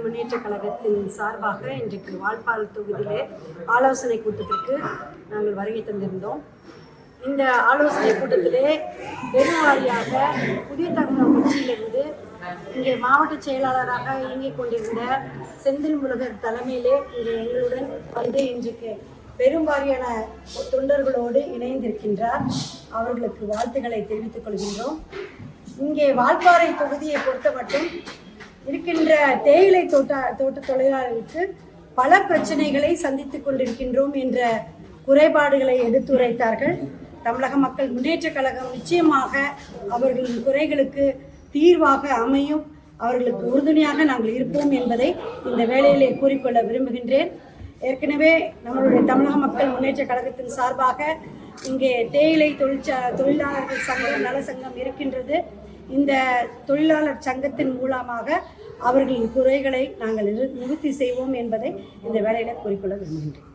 முன்னேற்றக் கழகத்தின் சார்பாக இன்றைக்கு வால்பாறை தொகுதியிலே ஆலோசனை கூட்டத்திற்கு நாங்கள் வருகை தந்திருந்தோம். இந்த ஆலோசனை கூட்டத்திலே பெருவாரியாக புதிய தமிழகம் கட்சியிலிருந்து இங்கே மாவட்ட செயலாளராக இயங்கிக் கொண்டிருந்த செந்தில் முருகர் தலைமையிலே இங்கே எங்களுடன் வந்து இன்றைக்கு பெரும்பாரியான தொண்டர்களோடு இணைந்திருக்கின்றார். அவர்களுக்கு வாழ்த்துக்களை தெரிவித்துக் கொள்கின்றோம். இங்கே வால்பாறை தொகுதியை பொறுத்த மட்டும் இருக்கின்ற தேயிலை தோட்ட தொழிலாளர்களுக்கு பல பிரச்சனைகளை சந்தித்துக் கொண்டிருக்கின்றோம் என்ற குறைபாடுகளை எடுத்துரைத்தார்கள். தமிழக மக்கள் முன்னேற்றக் கழகம் நிச்சயமாக அவர்களின் குறைகளுக்கு தீர்வாக அமையும், அவர்களுக்கு உறுதுணையாக நாங்கள் இருப்போம் என்பதை இந்த வேளையிலே கூறிக்கொள்ள விரும்புகின்றேன். ஏற்கனவே நம்மளுடைய தமிழக மக்கள் முன்னேற்றக் கழகத்தின் சார்பாக இங்கே தேயிலை தொழிலாளர்கள் சங்கம் நல சங்கம் இருக்கின்றது. இந்த தொழிலாளர் சங்கத்தின் மூலமாக அவர்களின் குறைகளை நாங்கள் நிவர்த்தி செய்வோம் என்பதை இந்த வேளையில் கூறிக்கொள்ள விரும்புகின்றேன்.